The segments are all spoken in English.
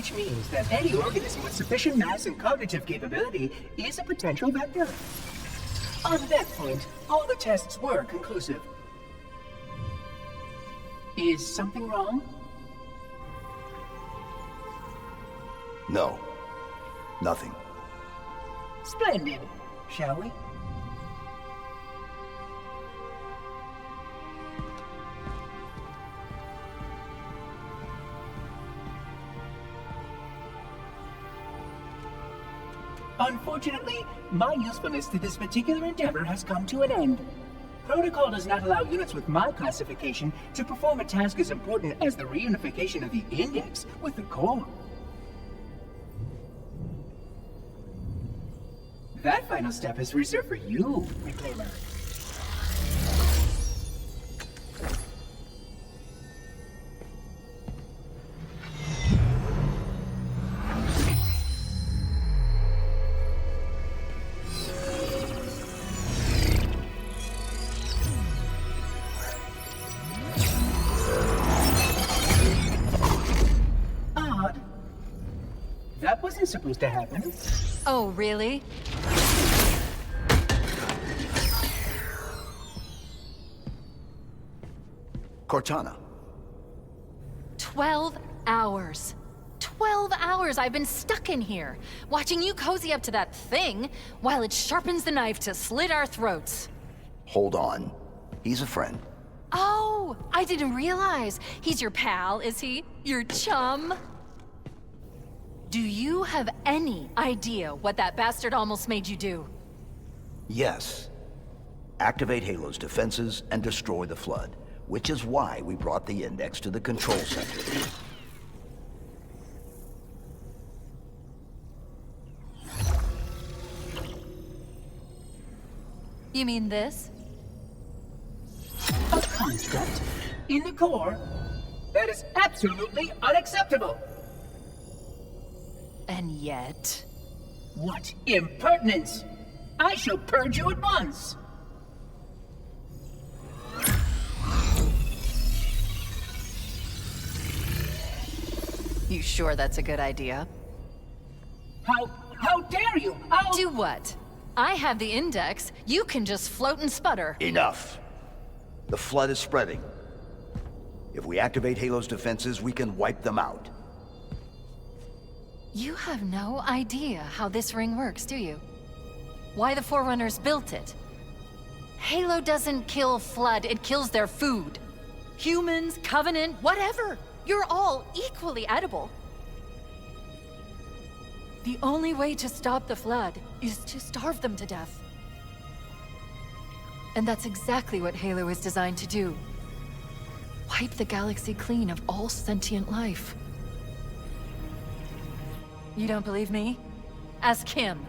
Which means that any organism with sufficient mass and cognitive capability is a potential vector. On that point, all the tests were conclusive. Is something wrong? No. Nothing. Splendid. Shall we? Unfortunately, my usefulness to this particular endeavor has come to an end. Protocol does not allow units with my classification to perform a task as important as the reunification of the index with the core. That final step is reserved for you, Reclaimer. That wasn't supposed to happen. Oh, really? Cortana. 12 hours. 12 hours I've been stuck in here, watching you cozy up to that thing while it sharpens the knife to slit our throats. Hold on. He's a friend. Oh, I didn't realize. He's your pal, is he? Your chum? Do you have any idea what that bastard almost made you do? Yes. Activate Halo's defenses and destroy the Flood, which is why we brought the Index to the control center. You mean this? A construct in the core? That is absolutely unacceptable! And yet... What impertinence! I shall purge you at once! You sure that's a good idea? How dare you! I'll... Do what? I have the Index. You can just float and sputter. Enough. The Flood is spreading. If we activate Halo's defenses, we can wipe them out. You have no idea how this ring works, do you? Why the Forerunners built it? Halo doesn't kill Flood, it kills their food. Humans, Covenant, whatever. You're all equally edible. The only way to stop the Flood is to starve them to death. And that's exactly what Halo is designed to do. Wipe the galaxy clean of all sentient life. You don't believe me? Ask him.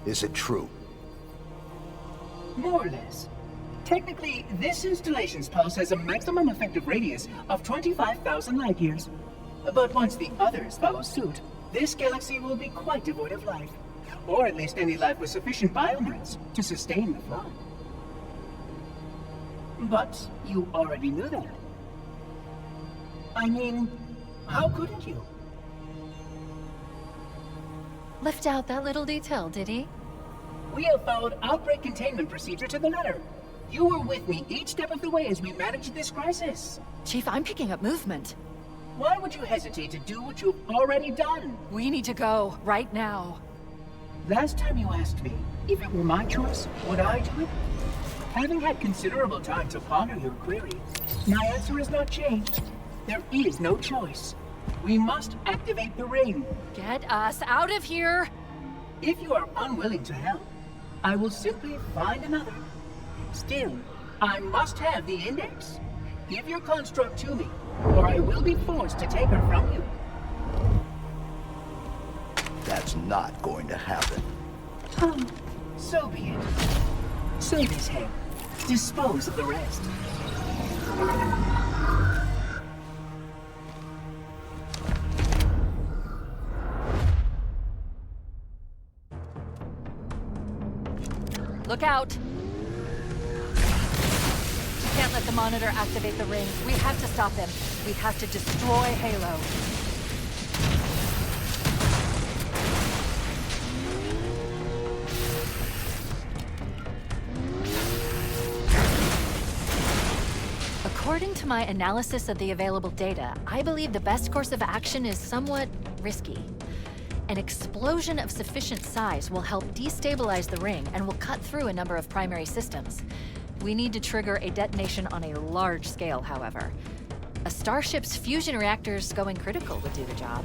Is it true? More or less. Technically, this installation's pulse has a maximum effective radius of 25,000 light years. But once the others follow suit, this galaxy will be quite devoid of life. Or at least any life with sufficient biomass to sustain the Flood. But you already knew that. I mean, how couldn't you? Left out that little detail, did he? We have followed outbreak containment procedure to the letter. You were with me each step of the way as we managed this crisis. Chief, I'm picking up movement. Why would you hesitate to do what you've already done? We need to go, right now. Last time you asked me, if it were my choice, would I do it? Having had considerable time to ponder your query, my answer has not changed. There is no choice. We must activate the ring. Get us out of here! If you are unwilling to help, I will simply find another. Still, I must have the Index. Give your construct to me, or I will be forced to take her from you. That's not going to happen. So be it. Save his head. Dispose of the rest. Look out! Can't can't let the Monitor activate the ring. We have to stop him. We have to destroy Halo. According to my analysis of the available data, I believe the best course of action is somewhat risky. An explosion of sufficient size will help destabilize the ring and will cut through a number of primary systems. We need to trigger a detonation on a large scale, however. A starship's fusion reactors going critical would do the job.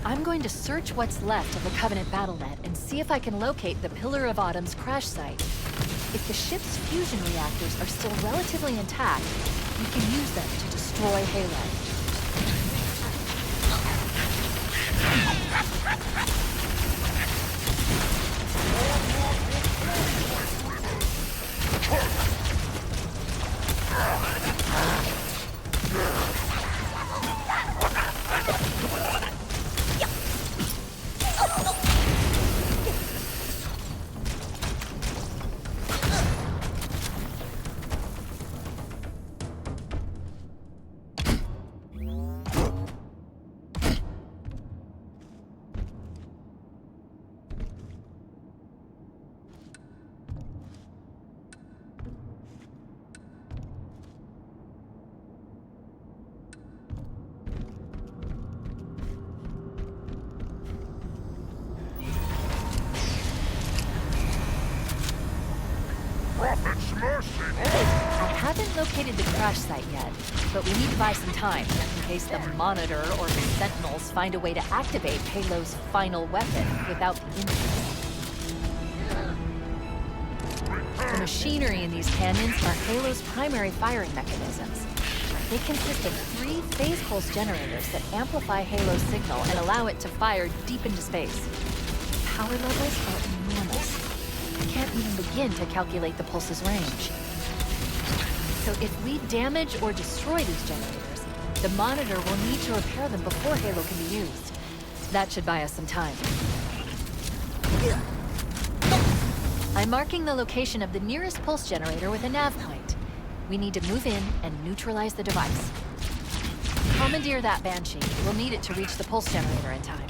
I'm going to search what's left of the Covenant BattleNet and see if I can locate the Pillar of Autumn's crash site. If the ship's fusion reactors are still relatively intact, we can use them to destroy Halo. I haven't located the crash site yet, but we need to buy some time in case the Monitor or the Sentinels find a way to activate Halo's final weapon without the engine. The machinery in these canyons are Halo's primary firing mechanisms. They consist of 3 phase pulse generators that amplify Halo's signal and allow it to fire deep into space. Power levels are enormous. I can't even begin to calculate the pulse's range. So if we damage or destroy these generators, the Monitor will need to repair them before Halo can be used. That should buy us some time. I'm marking the location of the nearest pulse generator with a nav point. We need to move in and neutralize the device. Commandeer that Banshee. We'll need it to reach the pulse generator in time.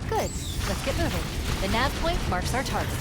Good. Let's get moving. The nav point marks our target.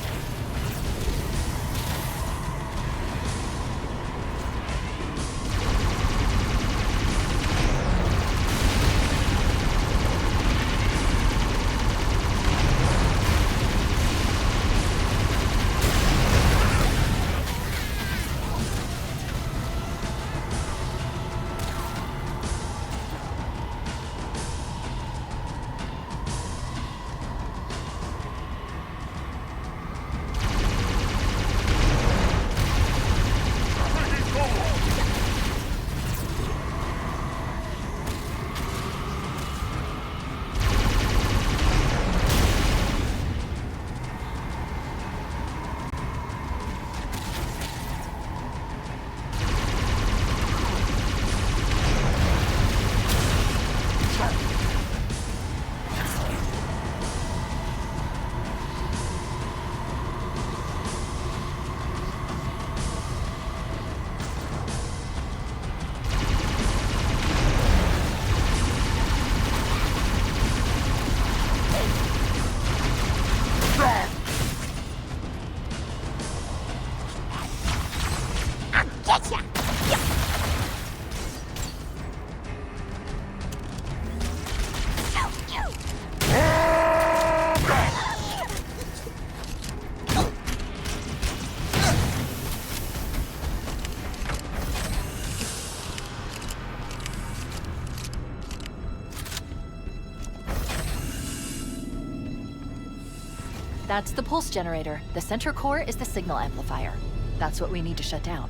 That's the pulse generator. The center core is the signal amplifier. That's what we need to shut down.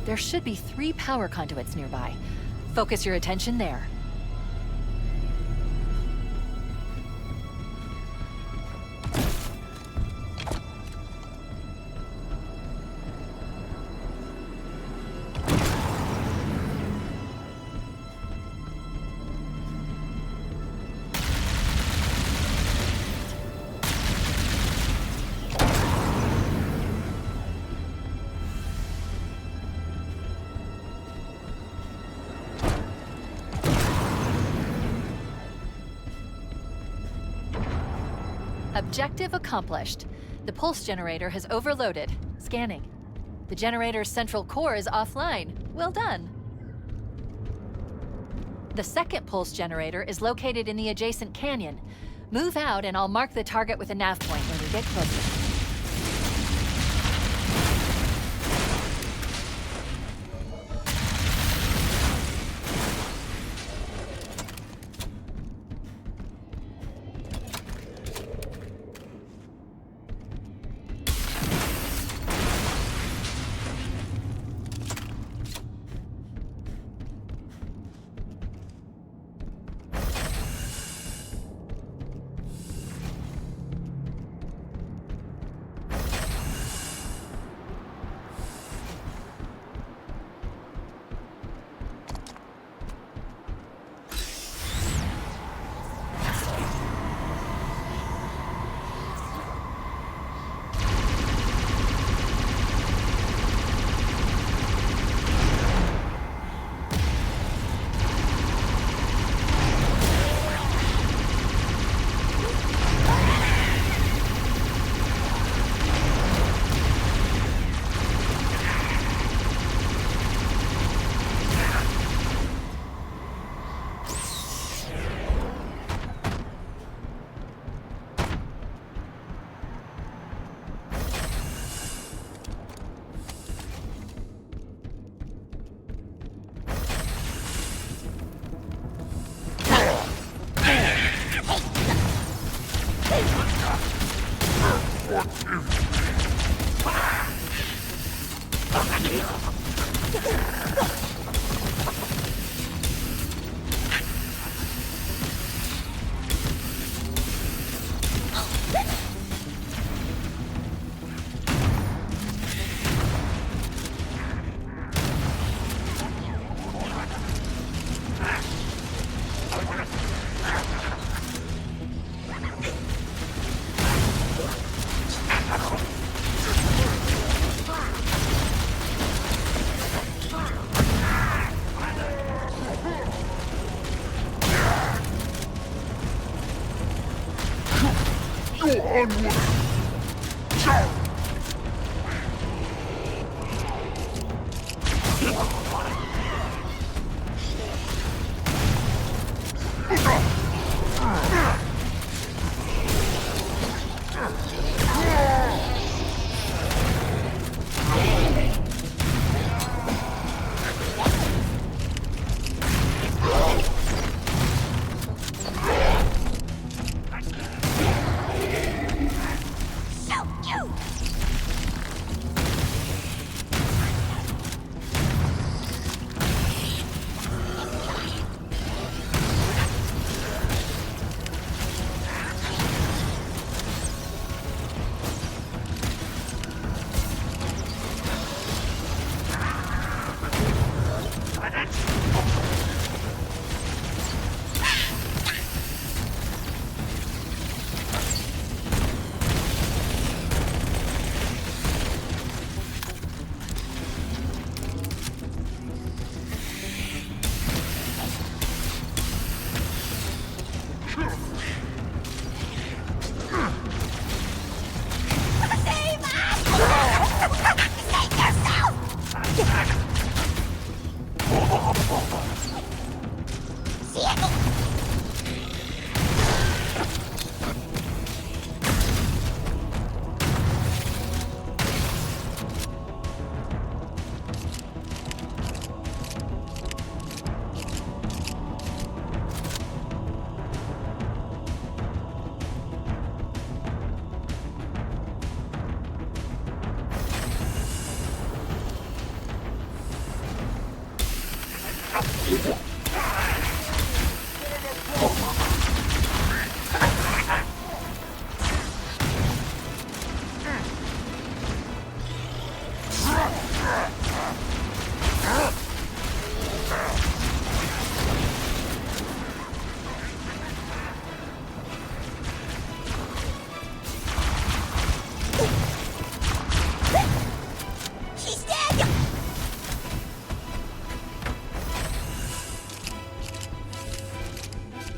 There should be 3 power conduits nearby. Focus your attention there. Objective accomplished. The pulse generator has overloaded. Scanning. The generator's central core is offline. Well done. The second pulse generator is located in the adjacent canyon. Move out and I'll mark the target with a nav point when we get closer. Onward!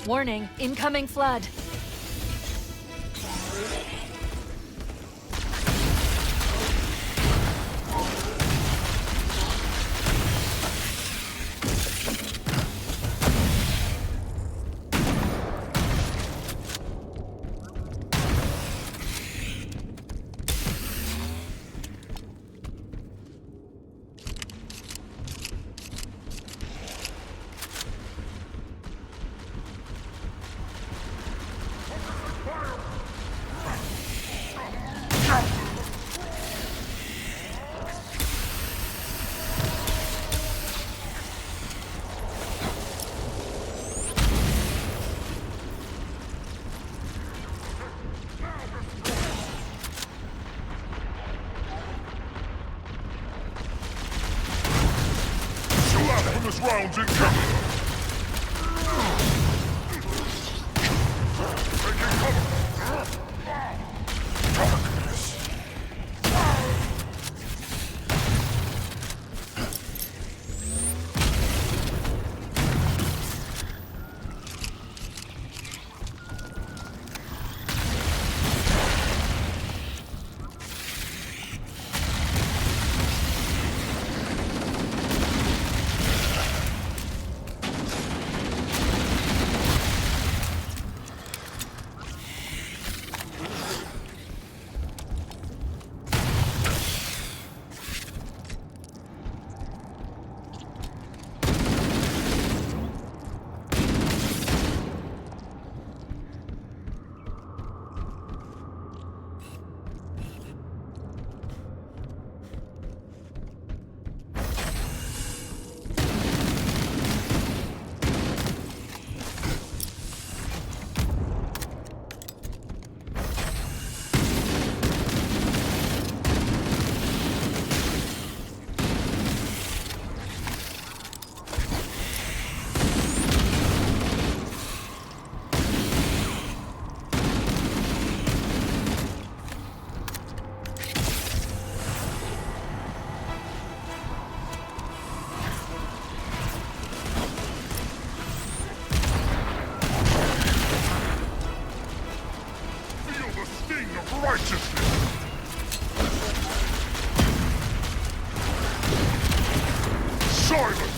Warning, incoming flood. Rounds incoming! Taking cover! Darkness! Righteousness! Silence!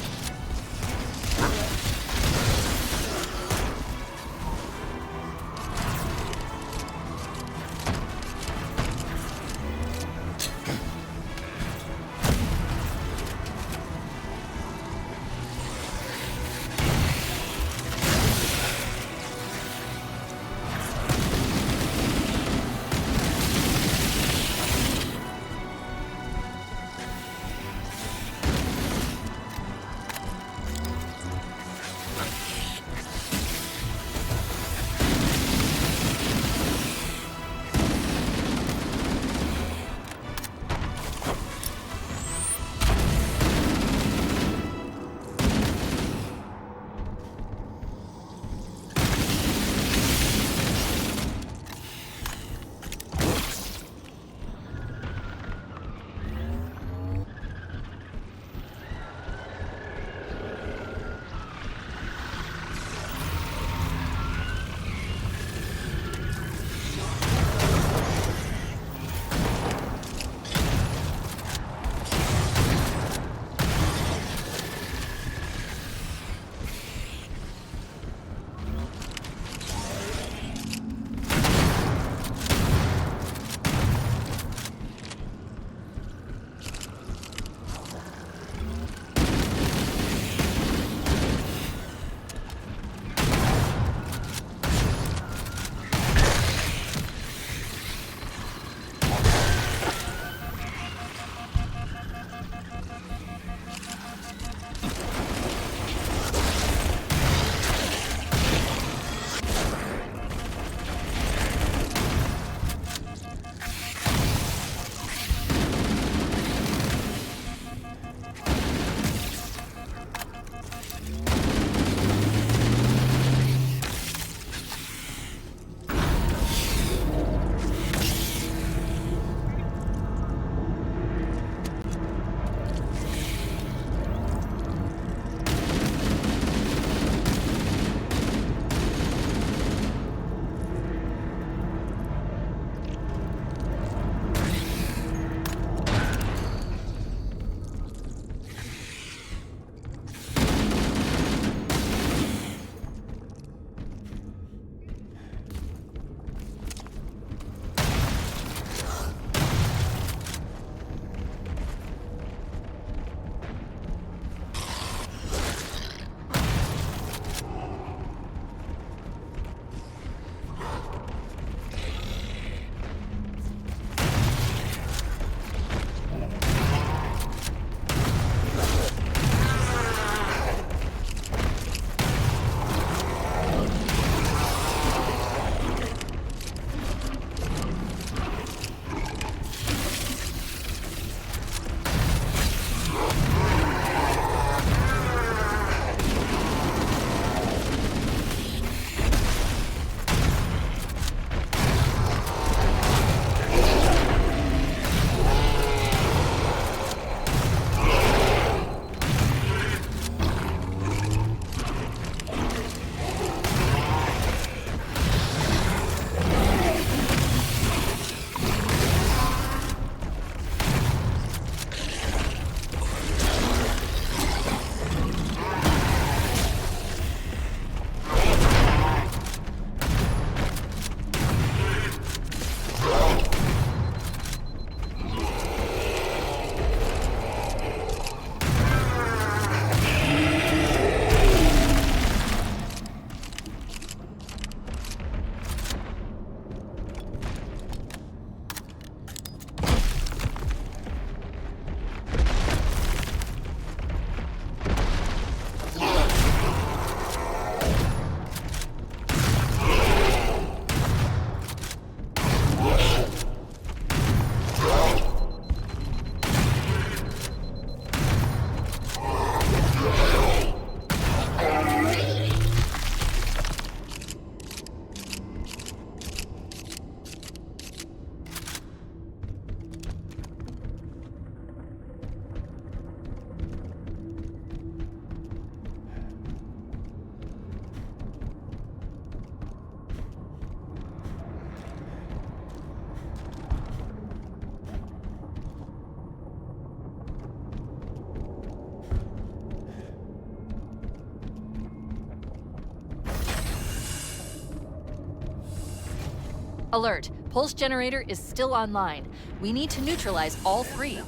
Alert. Pulse generator is still online. We need to neutralize all three.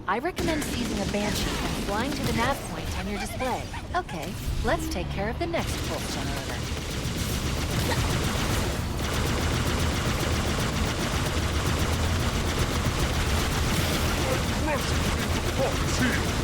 I recommend seizing a Banshee and flying to the nav point on your display. Okay, let's take care of the next pulse generator. Crush it into pockets here.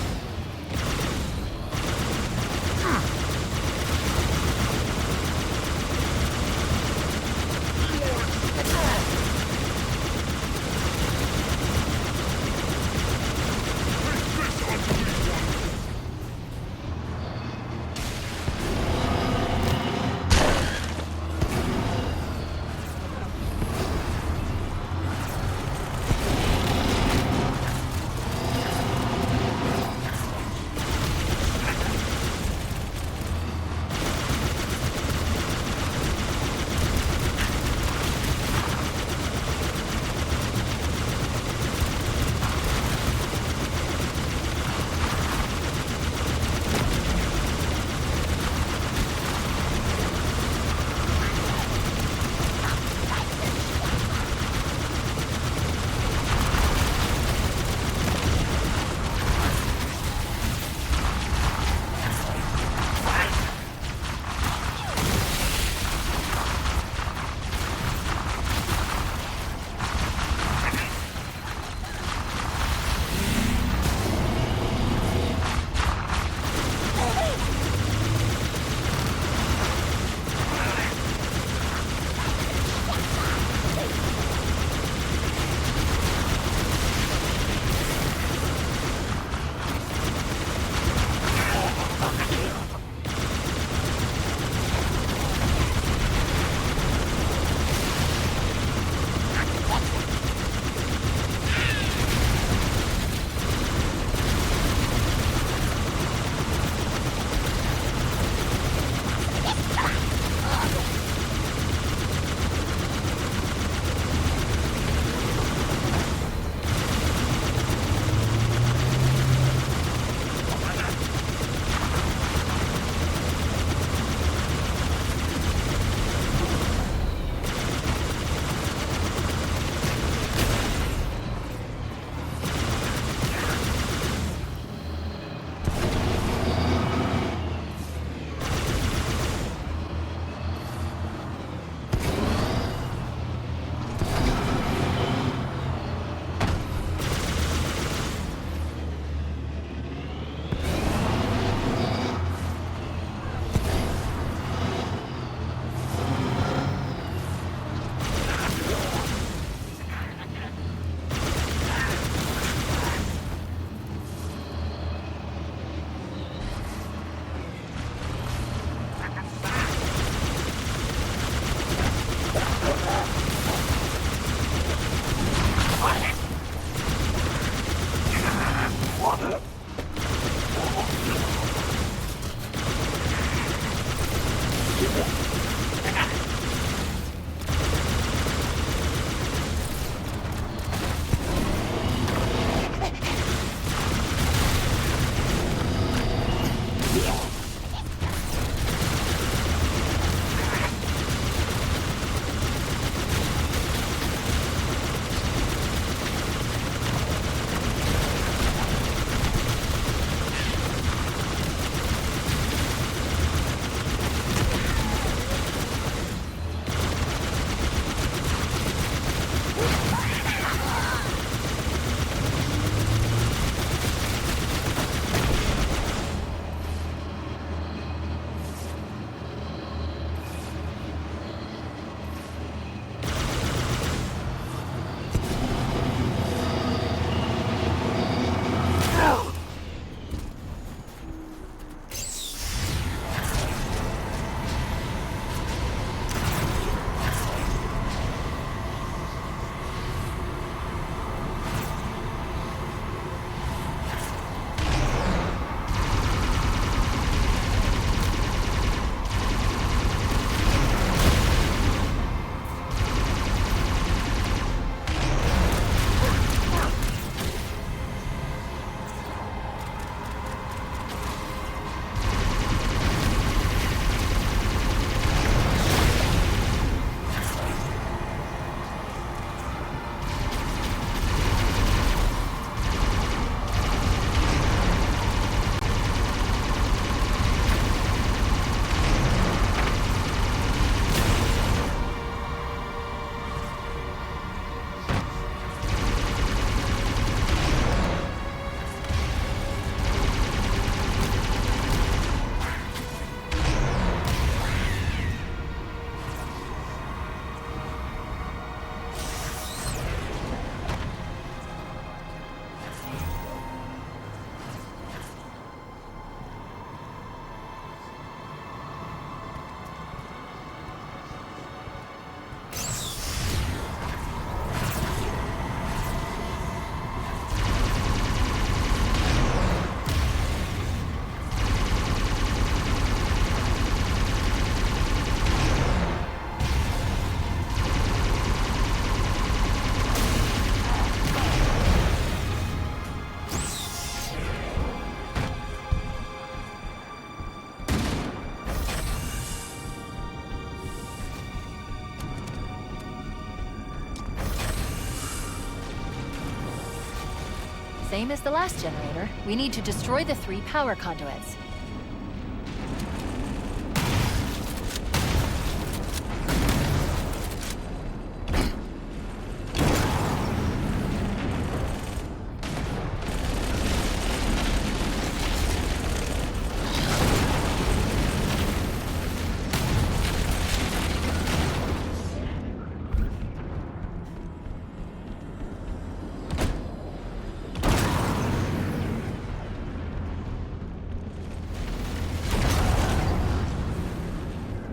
Same as the last generator, we need to destroy the 3 power conduits.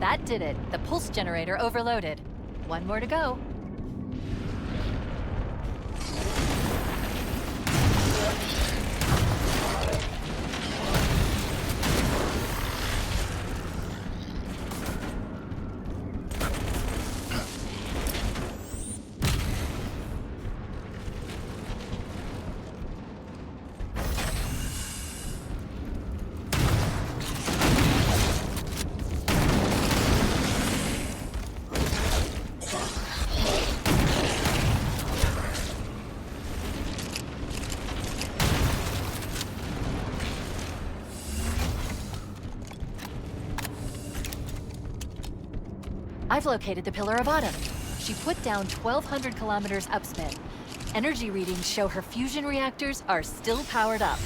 That did it. The pulse generator overloaded. One more to go. I've located the Pillar of Autumn. She put down 1,200 kilometers upspin. Energy readings show her fusion reactors are still powered up.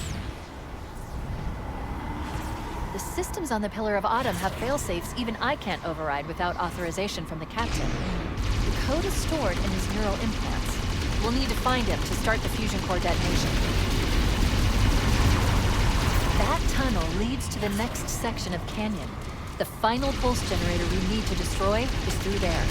The systems on the Pillar of Autumn have failsafes even I can't override without authorization from the captain. The code is stored in his neural implants. We'll need to find him to start the fusion core detonation. That tunnel leads to the next section of canyon. The final pulse generator we need to destroy is through there.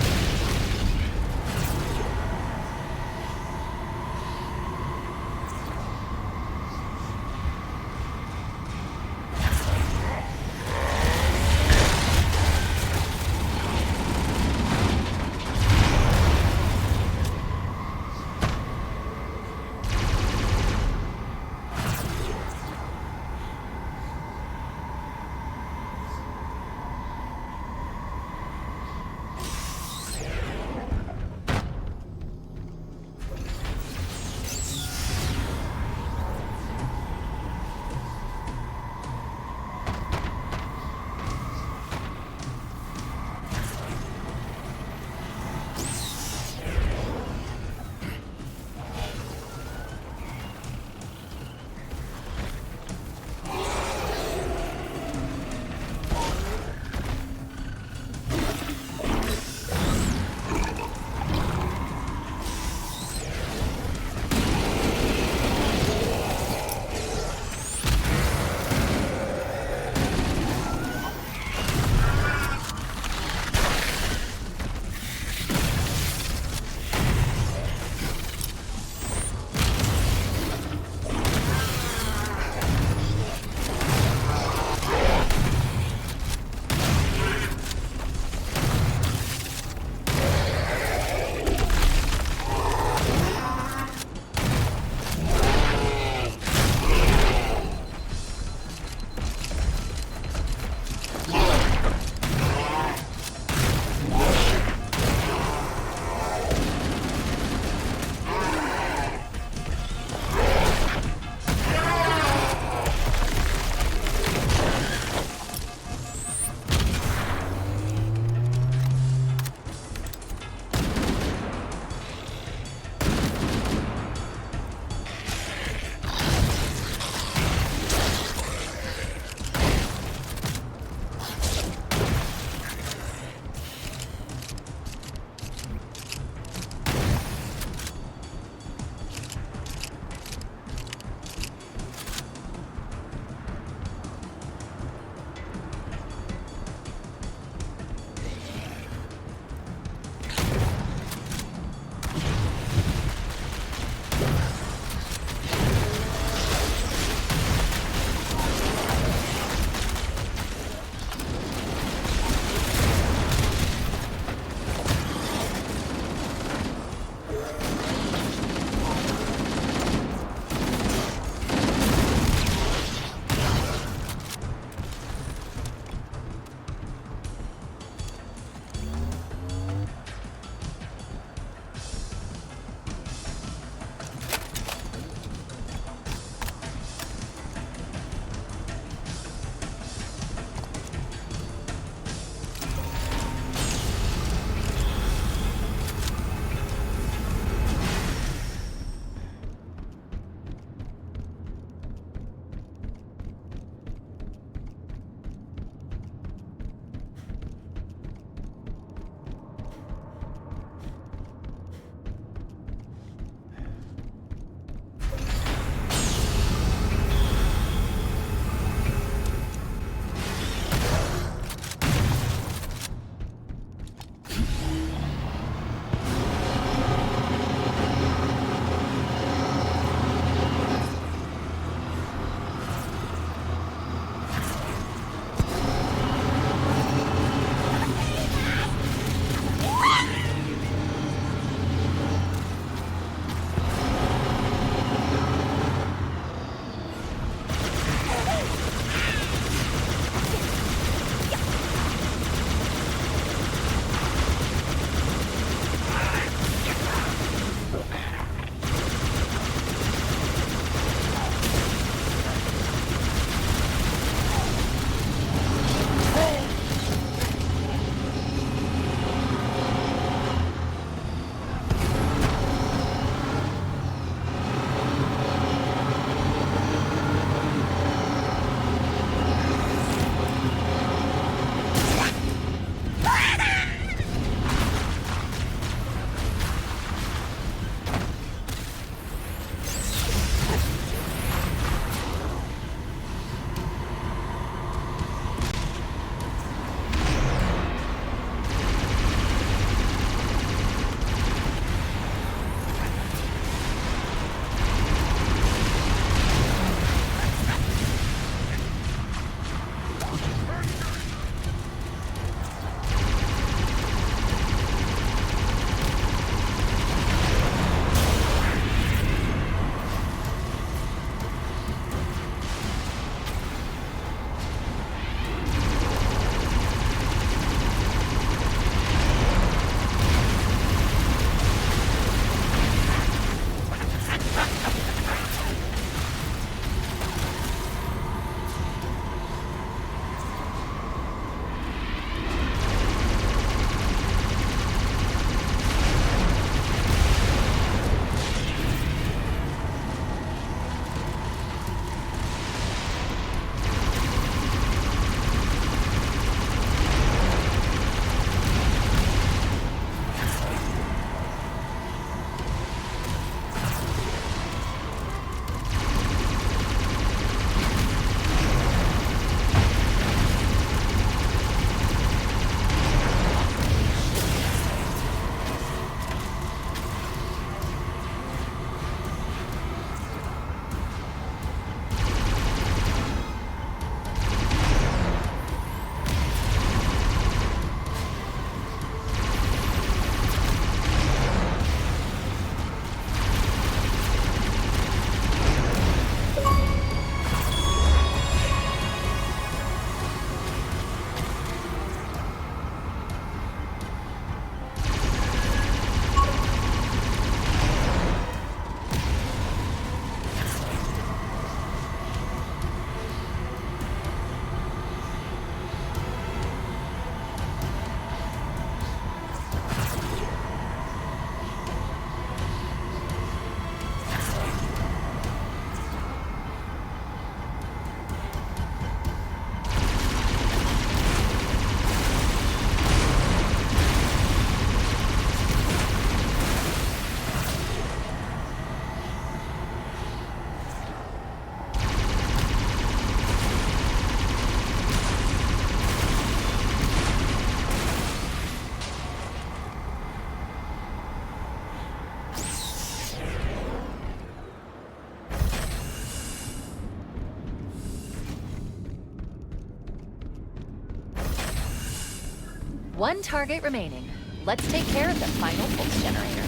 One target remaining. Let's take care of the final pulse generator.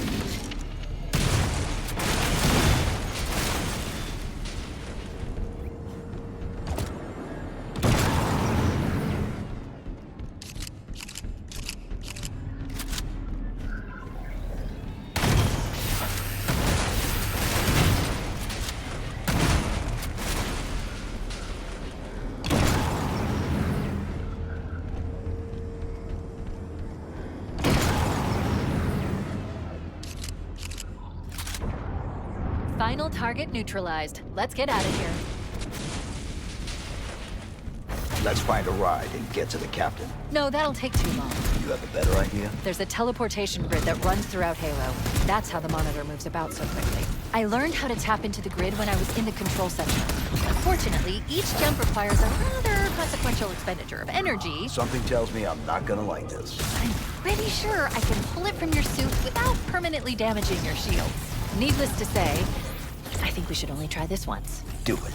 Final target neutralized. Let's get out of here. Let's find a ride and get to the captain. No, that'll take too long. You have a better idea? There's a teleportation grid that runs throughout Halo. That's how the monitor moves about so quickly. I learned how to tap into the grid when I was in the control center. Unfortunately, each jump requires a rather consequential expenditure of energy. Something tells me I'm not gonna like this. I'm pretty sure I can pull it from your suit without permanently damaging your shields. Needless to say, I think we should only try this once. Do it.